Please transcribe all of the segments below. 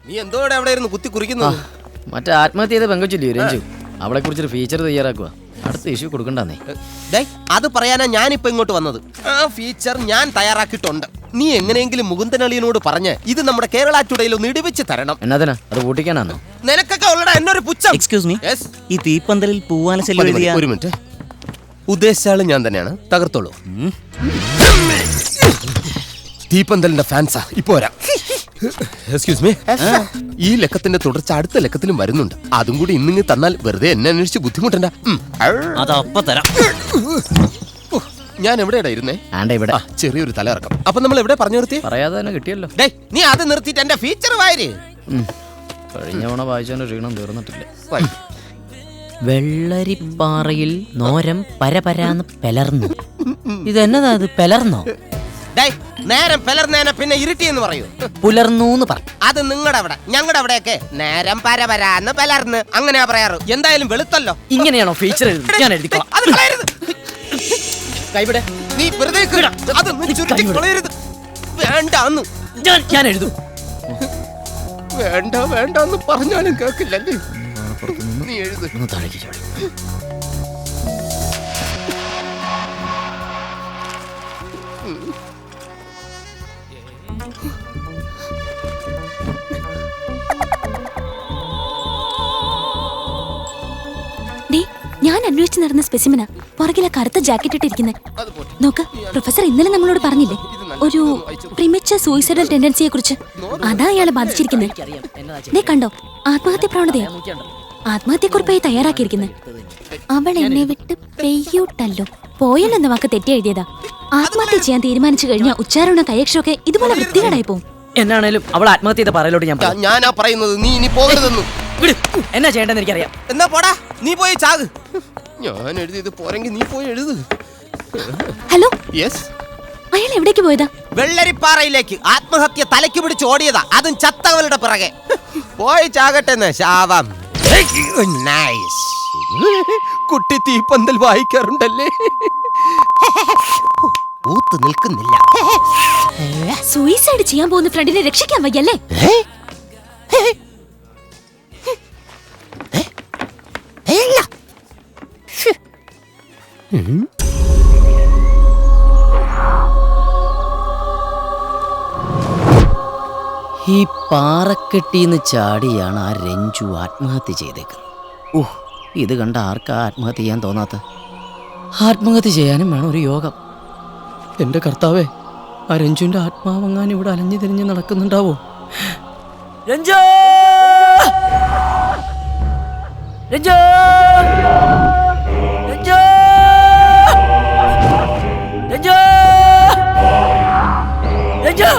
നീ എന്തോടെ അവിടെ ഇരുന്ന് കുത്തി കുറിക്കുന്നത്? മറ്റേ ആത്മഹത്യ ചെയ്ത പെങ്കൊച്ചില്ലേ രഞ്ജു, അവളെ കുറിച്ചൊരു ഫീച്ചർ തയ്യാറാക്കുക. അടുത്ത ഇഷ്യൂ കൊടുക്കണ്ടെന്നേ. അത് പറയാനാ ഞാനിപ്പോ ഇങ്ങോട്ട് വന്നത്. ആ ഫീച്ചർ ഞാൻ തയ്യാറാക്കിയിട്ടുണ്ട്. നീ എങ്ങനെയെങ്കിലും മുകുന്ദനളിയനോട് പറഞ്ഞ് ഇത് നമ്മുടെ കേരള ടുഡേയിൽ ഒന്ന് ഇടിവിച്ച് തരണം. എന്നതിനാ? അത് കൂട്ടിക്കാനാണോ? നിനക്കൊക്കെ ഉള്ളടാ എന്നൊരു പുച്ഛം. എക്സ്ക്യൂസ് മീ, ഈ തീപ്പന്തലിൽ പൂവാല ശല്യം എഴുതിയ ഒരു മിനിറ്റ്. ഉദ്ദേശിച്ച ആള് ഞാൻ തന്നെയാണ്. തകർത്തോളൂ. തീപ്പന്തലിന്റെ ഫാൻസാ. ഇപ്പൊ വരാം. എക്സ്ക്യൂസ് മീ, ഈ ലക്കത്തിന്റെ തുടർച്ച അടുത്ത ലക്കത്തിലും വരുന്നുണ്ട്. അതും കൂടി ഇന്നിങ്ങ് തന്നാൽ വെറുതെ എന്നെ അന്വേഷിച്ച് ബുദ്ധിമുട്ടണ്ട. അതപ്പ തരാം. ഞാൻ എവിടെയാ ഇരുന്നേ? ഇവിടെ ചെറിയൊരു തലയിറക്കം. അപ്പൊ നമ്മൾ എവിടെ പറഞ്ഞു നിർത്തി? പറയാതെ തന്നെ കിട്ടിയല്ലോ. നീ അത് നിർത്തിയിട്ട് എന്റെ ഫീച്ചർ വായര്. കഴിഞ്ഞ തവണ വായിച്ചതിന്റെ ക്ഷീണം തീർന്നിട്ടില്ല. വെള്ളരിപ്പാറയിൽ നോരം പരപരാന്ന് പെലർന്നു. ഇതെന്നതാ അത്? പെലർന്നോ? നേരം പെലർന്നേനെ പിന്നെ ഇരുട്ടി എന്ന് പറയൂ. പുലർന്നു പറ. അത് നിങ്ങളുടെ അവിടെ. ഞങ്ങളുടെ അവിടെയൊക്കെ നേരം പരപരാന്ന് പെലർന്ന് അങ്ങനെയാ പറയാറ്. എന്തായാലും വെളുത്തല്ലോ. ഇങ്ങനെയാണോ ഫീച്ചർ? ഞാൻ എഴുതിക്കോളാം. കൈവിടെ. നീ വെറുതെ വേണ്ടാന്ന് ഞാൻ എഴുതും. വേണ്ട വേണ്ടെന്ന് പറഞ്ഞാലും കേൾക്കില്ലല്ലേ. നീ എഴുത്. ഞാൻ അന്വേഷിച്ച് നടന്ന സ്പെസിമനാ പുറകിലെ കറുത്ത ജാക്കറ്റ് ഇട്ടിരിക്കുന്നത്. നോക്ക്, പ്രൊഫസർ ഇന്നലെ നമ്മളോട് പറഞ്ഞില്ലേ ഒരു പ്രിമച്ചർ സൂയിസൈഡൽ ടെൻഡൻസിയെ കുറിച്ച്? അതാ അയാളെ ബാധിച്ചിരിക്കുന്നത്. കണ്ടോ, ആത്മഹത്യ പ്രവണതയാ. ആത്മഹത്യക്കുറിപ്പായി തയ്യാറാക്കിയിരിക്കുന്നത്. അവൾ എന്നെ വിട്ട് പെയ്യൂട്ടല്ലോ പോയല്ലെന്ന വാക്ക് തെറ്റി എഴുതിയതാ. ആത്മഹത്യ ചെയ്യാൻ തീരുമാനിച്ചു കഴിഞ്ഞാൽ ഉച്ചാരണ കൈയക്ഷരമൊക്കെ ഇതുപോലെ വൃത്തികേടായി പോകും. എന്നാണേലും അവൾ ആത്മഹത്യ ചെയ്ത പറയലോട്ട് ഞാനാ പറയുന്നത്. നീ ഇനി പോകരുതെന്നു. എന്നാ ചെയ്യേണ്ടെന്ന് എനിക്കറിയാം. എന്നാ പോടാ, നീ പോയി ചാക്. ഞാൻ എഴുതിയത് പോരെങ്കിൽ നീ പോയി എഴുത്. ഹലോ. യെസ്. അയാൾ എവിടേക്ക് പോയതാ? വെള്ളരിപ്പാറയിലേക്ക്. ആത്മഹത്യ തലയ്ക്ക് പിടിച്ച് ഓടിയതാ. അതും ചത്തവളുടെ പിറകെ. പോയി ചാകട്ടെ ശാവം. കുട്ടി തീപ്പന്തൽ വായിക്കാറുണ്ടല്ലേ? ഊത്ത് നിൽക്കുന്നില്ല. സൂയിസൈഡ് ചെയ്യാൻ പോകുന്ന ഫ്രണ്ടിനെ രക്ഷിക്കാൻ വയ്യല്ലേ? ഈ പാറക്കെട്ടിന്ന് ചാടിയാണ് ആ രഞ്ജു ആത്മഹത്യ ചെയ്തേക്കുന്നത്. ഇത് കണ്ട ആർക്കാ ആത്മഹത്യ ചെയ്യാൻ തോന്നാത്ത? ആത്മഹത്യ ചെയ്യാനും വേണം ഒരു യോഗം. എൻ്റെ കർത്താവേ, ആ രഞ്ജുവിൻ്റെ ആത്മാവെങ്ങാനും ഇവിടെ അലഞ്ഞു തിരിഞ്ഞ് നടക്കുന്നുണ്ടാവോ? രഞ്ജു! രഞ്ജു! രഞ്ജു! രഞ്ജു! രഞ്ജു!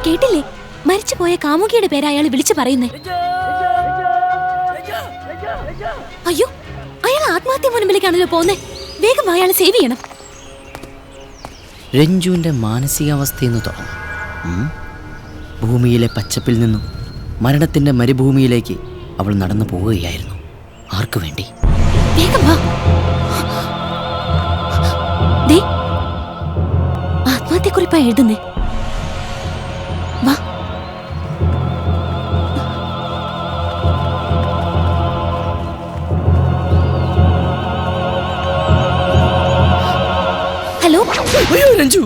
കേട്ടില്ലേ, മരിച്ചുപോയ കാമുകിയുടെ പേര് അയാൾ വിളിച്ചു പറയുന്നേ. അയ്യോ, അയാൾ ആത്മഹത്യ മുൻപിലേക്കാണല്ലോ പോന്നേ. വേഗം അയാളെ സേവ് ചെയ്യണം. രഞ്ജുവിൻ്റെ മാനസികാവസ്ഥയെന്ന് തുടങ്ങാം. ഭൂമിയിലെ പച്ചപ്പിൽ നിന്നും മരണത്തിൻ്റെ മരുഭൂമിയിലേക്ക് അവൾ നടന്നു പോവുകയായിരുന്നു. ആർക്കു വേണ്ടി? വേഗം വാ. ആത്മഹത്യക്കുറിപ്പാ എഴുതുന്നേ. വാ. ഹലോ. അയ്യോ രഞ്ജു.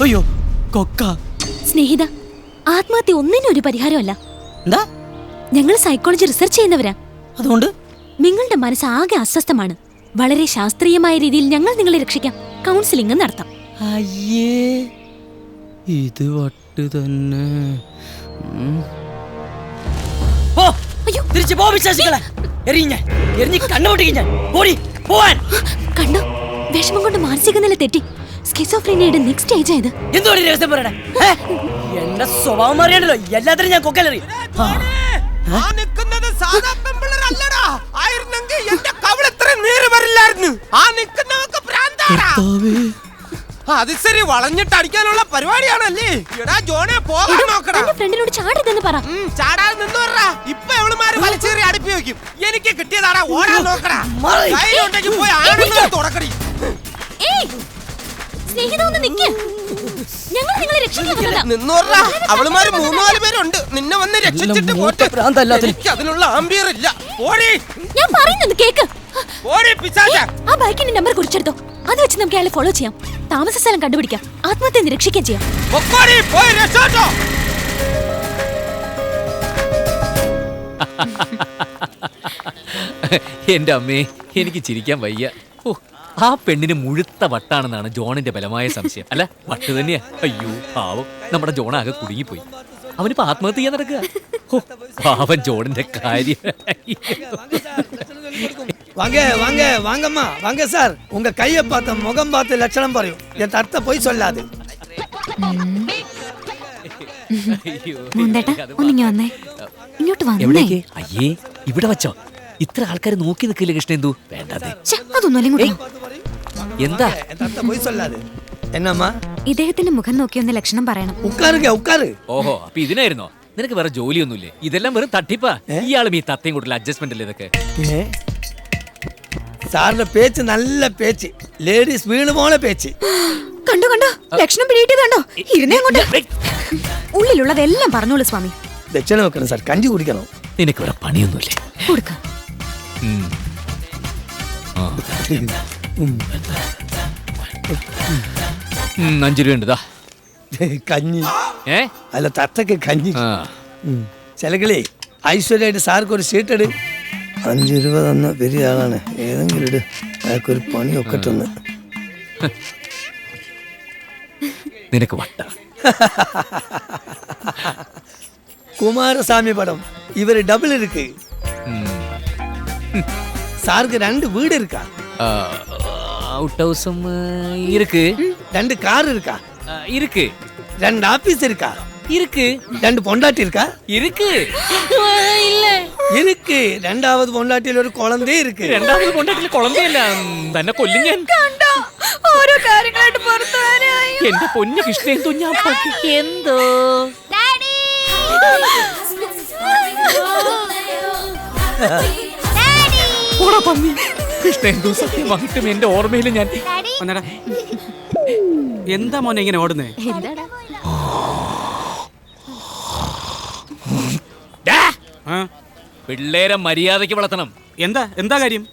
അയ്യോ കൊക്ക. സ്നേഹിത, ആത്മഹത്യ ഒന്നിനും ഒരു പരിഹാരമല്ല. എന്താ? ഞങ്ങൾ സൈക്കോളജി റിസർച്ച് ചെയ്യുന്നവരാ. അതുകൊണ്ട് നിങ്ങളുടെ മനസ്സ് ആകെ അസ്വസ്ഥമാണ്. വളരെ ശാസ്ത്രീയമായ രീതിയിൽ ഞങ്ങൾ നിങ്ങളെ രക്ഷിക്കാം. കൗൺസിലിംഗ് നടത്താം. അയ്യേ, ഇത് വട്ട് തന്നെ. തിരിച്ചു പോ വിശ്വാസികളെ. എറിഞ്ഞ് കണ്ണുപൊട്ടിക്ക് ഞാൻ. കണ്ടോ, വിഷമം കൊണ്ട് മാനസിക നില തെറ്റി. സ്കിസോഫ്രീനിയയുടെ നെക്സ്റ്റ് സ്റ്റേജ് ആയത്. എന്തോ രഹസ്യം പറയണേ. എന്റെ സ്വഭാവം അറിയണല്ലോ, എല്ലാത്തിനും ഞാൻ കൊക്കലറി. അത് ശരി, വളഞ്ഞിട്ട് അടിക്കാനുള്ള പരിപാടിയാണല്ലേ? എടാ ജോണേ, പോകാൻ നോക്കടാ. ഫ്രണ്ടിനോട് ചാടരുതെന്ന് പറ. ചാടാതെ നിന്ന് പറ. ഇപ്പൊ എവളുമാര് വലിച്ചു അടിക്കും. എനിക്ക് കിട്ടിയതാടാ, ഓടാൻ നോക്കടാ. ധൈര്യമുണ്ടെങ്കിൽ പോയി ആണെന്ന് തുടക്കടി. ഏയ്, സ്നേഹിത ഒന്ന് നിക്ക്. ഞങ്ങൾ നിങ്ങളെ രക്ഷിക്കാൻ വന്നതാ. നിന്നോറാ, അവളുമാര് 3-4 പേരുണ്ട്. നിന്നെ വന്ന് രക്ഷിച്ചിട്ട് പോട്ടെ. എനിക്ക് അതിനുള്ള ആംബിയർ ഇല്ല. ഓടി, ഞാൻ പറയുന്നത് കേക്ക്. ഓടി പിശാച. ആ ബൈക്കിന്റെ നമ്പർ കുറിച്ചെടുത്തോ. അത് വെച്ച് നമുക്ക് അയാളെ ഫോളോ ചെയ്യാം. താമസ സ്ഥലം കണ്ടുപിടിക്കാം. ആത്മഹത്യ രക്ഷിക്കാൻ ചെയ്യാം. പൊക്കോടി, പോയി രക്ഷപ്പെട്ടോ. എന്റെ അമ്മേ, എനിക്ക് ചിരിക്കാൻ വയ്യ. ഓ, ആ പെണ്ണിന് മുഴുത്ത വട്ടാണെന്നാണ് ജോണിന്റെ ബലമായ സംശയം. അല്ല, വട്ട് തന്നെയാ. അയ്യോ പാവം, നമ്മുടെ ജോൺ ആകെ കുടുങ്ങിപ്പോയി. അവനിപ്പോ ആത്മഹത്യ ചെയ്യാൻ നടക്കുക. ഓ, പാവൻ ജോണിന്റെ കാര്യം. வாங்க வாங்க வாங்கம்மா வாங்க சார். உங்க கையை பார்த்த முகம் பார்த்து லட்சணம் പറയൂ. என் தர்த்த போய் சொல்லாது. മുന്തേട്ടാ, ഒന്നിങ്ങി വന്നേ. ഇങ്ങോട്ട് വന്നേ. എവിടേക്ക്? അയ്യേ, ഇവിടെ വച്ചോ. ഇത്ര ആൾക്കാർ നോക്കി നിൽക്കില്ല കൃഷ്ണേന്ദു. വേണ്ടത് അതൊന്നും ഇങ്ങോട്ട്. എന്താ? என் தர்த்த போய் சொல்லாது. என்னம்மா? ഇദ്ദേഹത്തിന്റെ മുഖം നോക്കി ഒന്ന് ലക്ഷണം പറയണം. உட்காருங்க உட்காரு. ഓഹോ, അപ്പൊ ഇതിനായിരുന്നോ? നിനക്ക് വേറെ ജോലിയൊന്നുമില്ലേ? ഇതെല്ലാം വെറും തട്ടിപ്പാ. ഇയാളും ഈ തത്തയും കൂടുതൽ അഡ്ജസ്റ്റ്മെന്റ് അല്ലേ ഇതൊക്കെ? സാറിന്റെ പേച്ച് നല്ല പേച്ച്, ലേഡീസ് വീണ് പോണ പേച്ച്. കണ്ടോ കണ്ടോ, ലക്ഷണം പിടിയിട്ടതുണ്ടോ? ഇരുന്നേ അങ്ങോട്ട്. ഉള്ളിലുള്ളതെല്ലാം പറഞ്ഞോളൂ സ്വാമി. ദക്ഷിണ വെക്കണം സാർ, കഞ്ചി കുടിക്കണം. നിനക്ക് വേറെ പണിയൊന്നുമില്ലേ? കൊടുക്ക. 5 രൂപ ഉണ്ട്. കഞ്ഞി. ഏ, അല്ല, തത്തക്ക് കഞ്ഞി. ആ, ചിലകളെ ഐശ്വര്യമായിട്ട് സാർക്ക് ഒരു സീറ്റ് ഇട്. 5 രൂപ തന്ന വലിയ ആളാണ്. ഏതെങ്കിലും ഇട്, അയാൾക്കൊരു പണിയൊക്കെ തന്ന്. നിനക്ക് വട്ട. കുമാരസ്വാമി പടം ഇവര് ഡബിൾ ഇருக்கு. സാർക്ക് 2 വീട് இருக்கா? ഔട്ട് ഹൗസും ഇருக்கு. 2 കാർ இருக்கா? இருக்கு. 2 ஆபீஸ் இருக்கா? இருக்கு. 2 பொண்டாட்டி இருக்கா? இருக்கு. ഇല്ല. இருக்கு. 2வது பொண்டாட்டியில் ഒരു കുളന്തേ ഇருக்கு. 2வது കൊണ്ടിട്ടില്ല, കുളമ്പയല്ല. തന്നെ കൊല്ലും ഞാൻ. കണ്ടോ, ഓരോ കാര്യങ്ങളായിട്ട് പുറത്തു വരാനായി. എന്റെ പൊന്നു കൃഷ്ണേന്ദു, ഞാൻ എന്തോ കൃഷ്ണേന്ദു, സത്യമായിട്ടും എന്റെ ഓർമ്മയിൽ ഞാൻ എന്താ മോനെ ഇങ്ങനെ ഓടുന്നേ? പിള്ളേരെ മര്യാദയ്ക്ക് വളർത്തണം. എന്താ കാര്യം?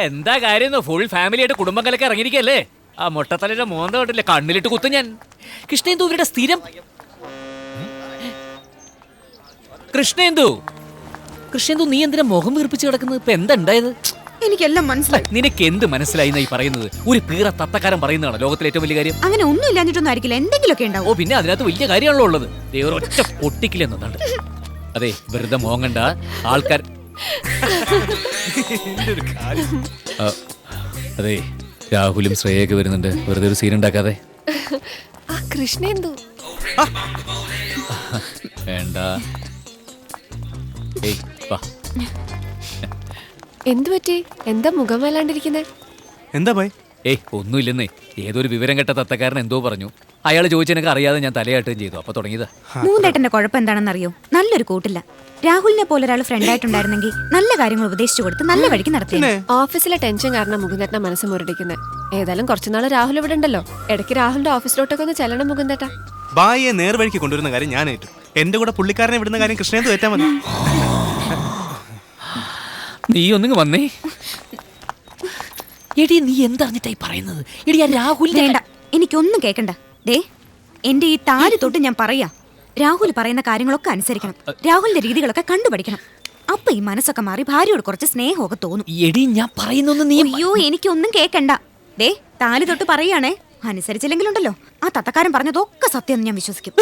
എന്താ കാര്യം? ഫുൾ ഫാമിലിയായിട്ട് കുടുംബം കലക്കെ ഇറങ്ങിയിരിക്കല്ലേ. ആ മൊട്ടത്തലയുടെ മോന്ത തൊട്ടില്ലേ കണ്ണിലിട്ട് കുത്തും ഞാൻ. കൃഷ്ണേന്ദു ഇവരുടെ സ്ഥിരം. കൃഷ്ണേന്ദു, കൃഷ്ണേന്ദു, നീ എന്തിനാ മുഖം വീർപ്പിച്ച് കിടക്കുന്നത്? ഇപ്പൊ എന്താ ഉണ്ടായത്? എനിക്കെല്ലാം മനസ്സിലായി. നിനക്ക് എന്ത് മനസ്സിലായി എന്നായി പറയുന്നത്? ഒരു പീറ തത്തക്കാരൻ പറയുന്നതാണ് ലോകത്തിലെ ഏറ്റവും വലിയ കാര്യം. അങ്ങനെ ഒന്നും ഇല്ലാഞ്ഞിട്ടൊന്നും ആയിരിക്കില്ല, എന്തെങ്കിലുമൊക്കെ ഉണ്ടാവും. ഓ, പിന്നെ അതിനകത്ത് വലിയ കാര്യമാണല്ലോ ഉള്ളത്. ഒറ്റ പൊട്ടിക്കില്ലെന്നതാണ്. അതെ, വെറുതെ മോങ്ങണ്ട ആൾക്കാർ. അതെ, രാഹുലും ശ്രേയൊക്കെ വരുന്നുണ്ട്. വെറുതെ ഒരു സീൻ ഉണ്ടാക്കാതെ. കൃഷ്ണേന്ദു വേണ്ട. ഏയ് വാ. എന്തു പറ്റി? എന്താ മുഖം വല്ലാണ്ടിരിക്കുന്നേ? എന്താ പോയി? ഏയ് ഒന്നുമില്ലെന്നേ. ഏതൊരു വിവരം കെട്ട തത്തക്കാരൻ എന്തോ പറഞ്ഞു. അയാൾ ചോദിച്ചെനക്ക് അറിയാതെ ഞാൻ തലയാട്ടുകയും ചെയ്തു. അപ്പൊ തുടങ്ങിയതാ. മൂന്നേട്ടന്റെ കുഴപ്പം എന്താണെന്നറിയോ? നല്ലൊരു കൂട്ടില്ല. രാഹുലിനെ പോലെ ഒരാൾ ഫ്രണ്ടായിട്ടുണ്ടായിരുന്നെങ്കിൽ നല്ല കാര്യങ്ങൾ ഉപദേശിച്ചു കൊടുത്ത് നല്ല വഴിക്ക് നടത്തി. ഓഫീസിലെ ടെൻഷൻ കാരണം മുകുന്ദേട്ടനെ മനസ്സ് മുരടിക്കുന്നത്. ഏതായാലും കുറച്ചുനാൾ രാഹുൽ ഇവിടെ ഉണ്ടല്ലോ. ഇടയ്ക്ക് രാഹുലിന്റെ ഓഫീസിലോട്ടൊക്കെ ഒന്ന് ചെല്ലണം മുകുന്ദേട്ട. ബായിയെ നേർവഴിക്ക് കൊണ്ടുവരുന്ന കാര്യം ഞാൻ ഏറ്റു. എന്റെ കൂടെ പുള്ളിക്കാരനെ വിടുന്ന കാര്യം കൃഷ്ണേന്ദു ഏറ്റാ മതി. നീ ഒന്നിങ്ങ് വന്നേ. എടി, നീ എന്തറിഞ്ഞിട്ടായി പറയുന്നത്? എടി, ആ രാഹുൽ വേണ്ട, എനിക്കൊന്നും കേക്കണ്ട. ദേ, എന്റെ ഈ താരി തൊട്ട് ഞാൻ പറയാ, രാഹുൽ പറയുന്ന കാര്യങ്ങളൊക്കെ അനുസരിക്കണം. രാഹുലിന്റെ രീതികളൊക്കെ കണ്ടുപഠിക്കണം. അപ്പൊ ഈ മനസ്സൊക്കെ മാറി ഭാര്യയോട് കുറച്ച് സ്നേഹമൊക്കെ തോന്നും. എടി, ഞാൻ പറയുന്നൊന്നും നീ. അയ്യോ, എനിക്കൊന്നും കേക്കണ്ട. ദേ, താലി തൊട്ട് പറയാണേ, അനുസരിച്ചില്ലെങ്കിലുണ്ടല്ലോ ആ തത്തക്കാരൻ പറഞ്ഞതൊക്കെ സത്യം ഞാൻ വിശ്വസിക്കും.